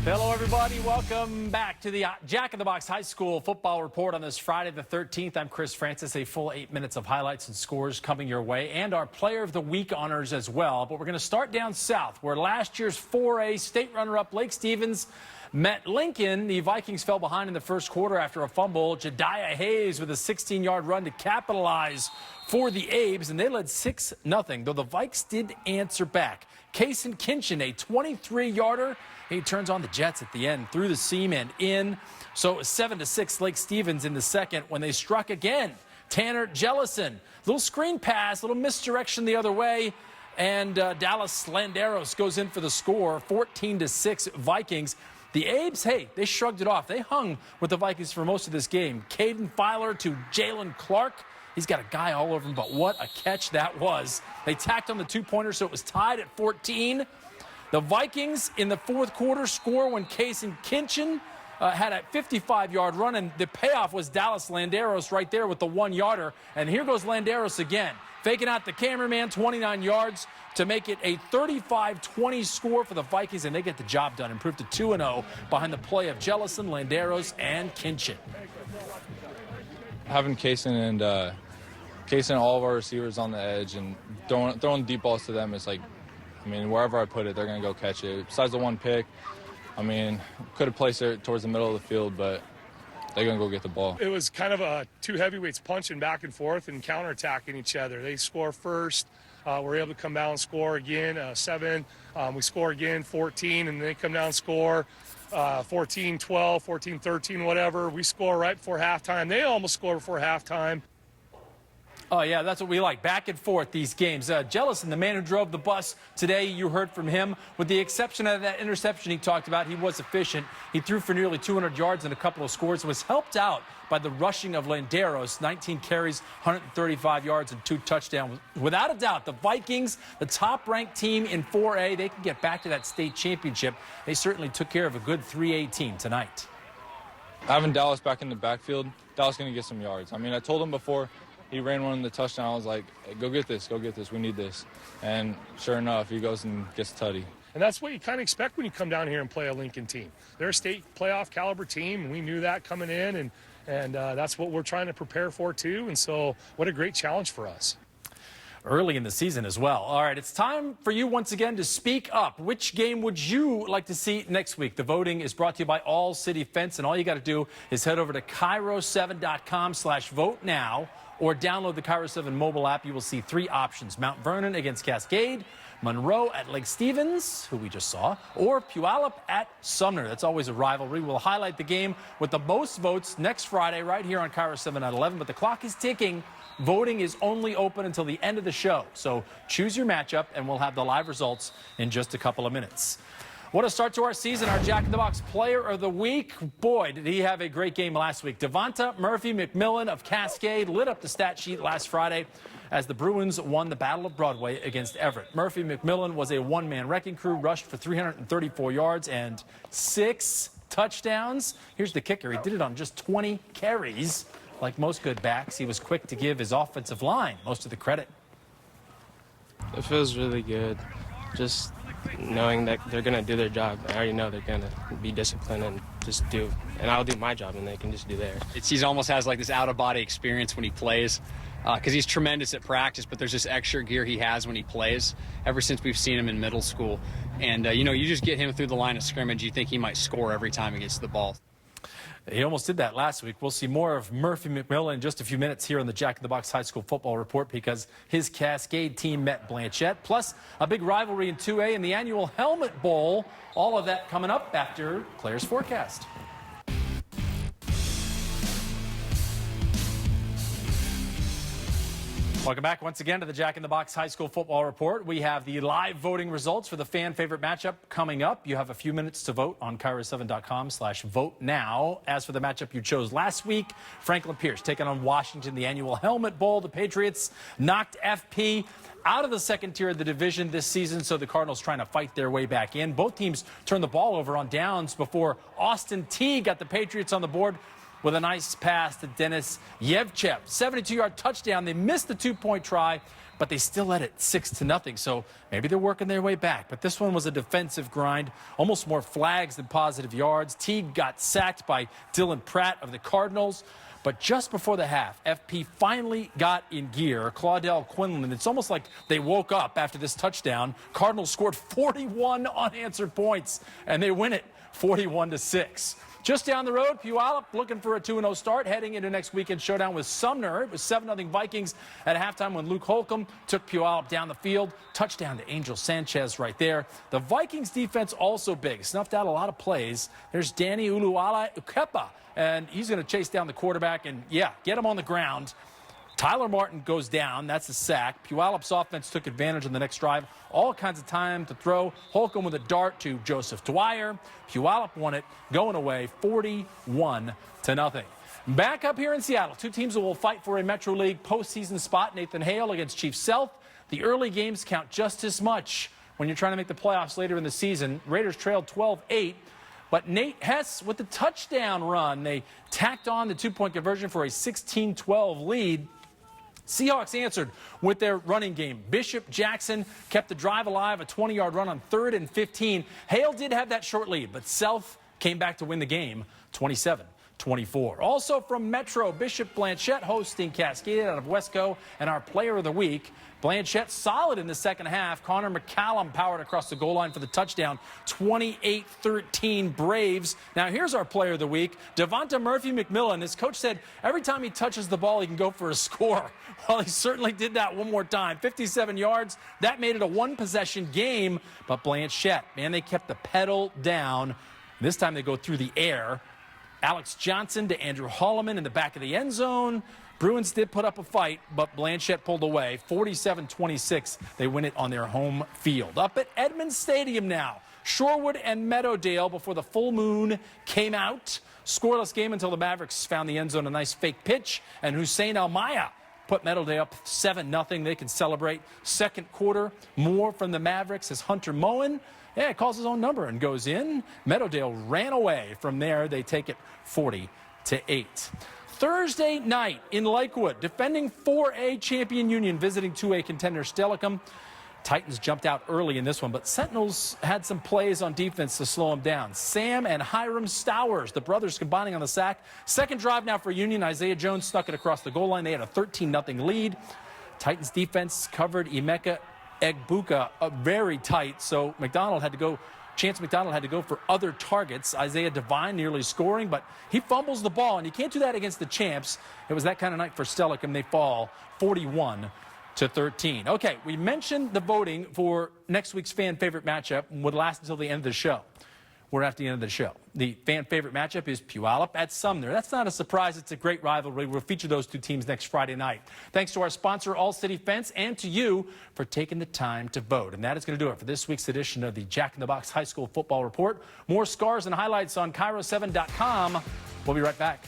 Hello, everybody. Welcome back to the Jack in the Box High School Football Report on this Friday the 13th. I'm Chris Francis. A full 8 minutes of highlights and scores coming your way, and our Player of the Week honors as well. But we're going to start down south, where last year's 4A state runner-up Lake Stevens met Lincoln. The Vikings fell behind in the first quarter after a fumble. Jediah Hayes with a 16-yard run to capitalize for the Abes, and they led 6-0, though the Vikes did answer back. Kason Kinchin, a 23-yarder. He turns on the Jets at the end, through the seam and in. So it was 7-6 Lake Stevens in the second when they struck again. Tanner Jellison, little screen pass, little misdirection the other way, and Dallas Landeros goes in for the score, 14-6 Vikings. The Abes, hey, they shrugged it off. They hung with the Vikings for most of this game. Caden Filer to Jalen Clark. He's got a guy all over him, but what a catch that was. They tacked on the two-pointer, so it was tied at 14. The Vikings in the fourth quarter score when Kason Kinchin had a 55-yard run, and the payoff was Dallas Landeros right there with the 1-yarder. And here goes Landeros again, faking out the cameraman, 29 yards to make it a 35-20 score for the Vikings, and they get the job done, improved to 2-0 behind the play of Jellison, Landeros, and Kinchin. Having Kason and all of our receivers on the edge and throwing deep balls to them is like, I mean, wherever I put it, they're going to go catch it. Besides the one pick, I mean, could have placed it towards the middle of the field, but they're going to go get the ball. It was kind of two heavyweights punching back and forth and counterattacking each other. They score first. We're able to come down and score again, 7. We score again, 14, and they come down and score 14-12, 14-13, whatever. We score right before halftime. They almost score before halftime. Oh, yeah, that's what we like. Back and forth, these games. Jellison, the man who drove the bus today, you heard from him. With the exception of that interception he talked about, he was efficient. He threw for nearly 200 yards and a couple of scores and was helped out by the rushing of Landeros, 19 carries, 135 yards, and 2 touchdowns. Without a doubt, the Vikings, the top-ranked team in 4A, they can get back to that state championship. They certainly took care of a good 3A team tonight. Having Dallas back in the backfield, Dallas going to get some yards. I mean, I told him before he ran one in the touchdown, I was like, hey, go get this, we need this. And sure enough, he goes and gets tutty. And that's what you kind of expect when you come down here and play a Lincoln team. They're a state playoff caliber team, and we knew that coming in, and that's what we're trying to prepare for too. And so what a great challenge for us. Early in the season as well. All right, it's time for you once again to speak up. Which game would you like to see next week? The voting is brought to you by All City Fence, and all you got to do is head over to KIRO7.com/vote now or download the KIRO 7 mobile app. You will see 3 options: Mount Vernon against Cascade, Monroe at Lake Stevens, who we just saw, or Puyallup at Sumner. That's always a rivalry. We'll highlight the game with the most votes next Friday right here on KIRO 7 at 11, but the clock is ticking. Voting is only open until the end of the show, so choose your matchup, and we'll have the live results in just a couple of minutes. What a start to our season. Our Jack in the Box Player of the Week. Boy, did he have a great game last week. Devonta Murphy McMillan of Cascade lit up the stat sheet last Friday as the Bruins won the Battle of Broadway against Everett. Murphy McMillan was a one-man wrecking crew, rushed for 334 yards and 6 touchdowns. Here's the kicker. He did it on just 20 carries. Like most good backs, he was quick to give his offensive line most of the credit. It feels really good, just knowing that they're going to do their job. I already know they're going to be disciplined and just do, and I'll do my job and they can just do theirs. He almost has like this out-of-body experience when he plays because he's tremendous at practice, but there's this extra gear he has when he plays ever since we've seen him in middle school. And, you just get him through the line of scrimmage, you think he might score every time he gets the ball. He almost did that last week. We'll see more of Murphy McMillan in just a few minutes here on the Jack in the Box High School Football Report because his Cascade team met Blanchette. Plus, a big rivalry in 2A and the annual Helmet Bowl. All of that coming up after Claire's forecast. Welcome back once again to the Jack in the Box High School Football Report. We have the live voting results for the fan favorite matchup coming up. You have a few minutes to vote on KIRO7.com/vote now. As for the matchup you chose last week, Franklin Pierce taking on Washington, the annual Helmet Bowl. The Patriots knocked FP out of the second tier of the division this season, so the Cardinals trying to fight their way back in. Both teams turned the ball over on downs before Austin T got the Patriots on the board with a nice pass to Denis Yevchev. 72-yard touchdown. They missed the two-point try, but they still led it 6-0. So maybe they're working their way back. But this one was a defensive grind, almost more flags than positive yards. Teague got sacked by Dylan Pratt of the Cardinals. But just before the half, FP finally got in gear. Claudel Quinlan, it's almost like they woke up after this touchdown. Cardinals scored 41 unanswered points, and they win it 41-6. Just down the road, Puyallup looking for a 2-0 start, heading into next weekend showdown with Sumner. It was 7-0 Vikings at halftime when Luke Holcomb took Puyallup down the field. Touchdown to Angel Sanchez right there. The Vikings defense also big, snuffed out a lot of plays. There's Danny Uluala-Ukepa, and he's going to chase down the quarterback and, yeah, get him on the ground. Tyler Martin goes down. That's a sack. Puyallup's offense took advantage on the next drive. All kinds of time to throw. Holcomb with a dart to Joseph Dwyer. Puyallup won it, going away 41-0. Back up here in Seattle, two teams that will fight for a Metro League postseason spot. Nathan Hale against Chief Sealth. The early games count just as much when you're trying to make the playoffs later in the season. Raiders trailed 12-8. But Nate Hess with the touchdown run. They tacked on the two-point conversion for a 16-12 lead. Seahawks answered with their running game. Bishop Jackson kept the drive alive, a 20-yard run on 3rd and 15. Hale did have that short lead, but Self came back to win the game, 27-24. Also from Metro, Bishop Blanchette hosting Cascade out of Wesco, and our player of the week, Blanchette solid in the second half. Connor McCallum powered across the goal line for the touchdown, 28-13 Braves. Now here's our player of the week, Devonta Murphy-McMillan. His coach said every time he touches the ball, he can go for a score. Well, he certainly did that one more time. 57 yards. That made it a one-possession game. But Blanchette, man, they kept the pedal down. This time they go through the air. Alex Johnson to Andrew Holloman in the back of the end zone. Bruins did put up a fight, but Blanchette pulled away. 47-26. They win it on their home field. Up at Edmonds Stadium now. Shorewood and Meadowdale before the full moon came out. Scoreless game until the Mavericks found the end zone, a nice fake pitch, and Hussein Almaya put Meadowdale up 7-0. They can celebrate. Second quarter, more from the Mavericks as Hunter Moen calls his own number and goes in. Meadowdale ran away. From there, they take it 40-8. Thursday night in Lakewood, defending 4A champion Union visiting 2A contender Stellicum. Titans jumped out early in this one, but Sentinels had some plays on defense to slow them down. Sam and Hiram Stowers, the brothers combining on the sack. Second drive now for Union. Isaiah Jones snuck it across the goal line. They had a 13-0 lead. Titans defense covered Emeka Egbuka very tight, so Chance McDonald had to go for other targets. Isaiah Devine nearly scoring, but he fumbles the ball, and you can't do that against the champs. It was that kind of night for Stellicum. They fall 41-13. Okay, we mentioned the voting for next week's fan favorite matchup would last until the end of the show. We're at the end of the show. The fan favorite matchup is Puyallup at Sumner. That's not a surprise. It's a great rivalry. We'll feature those two teams next Friday night. Thanks to our sponsor, All City Fence, and to you for taking the time to vote. And that is going to do it for this week's edition of the Jack in the Box High School Football Report. More scores and highlights on KIRO7.com. We'll be right back.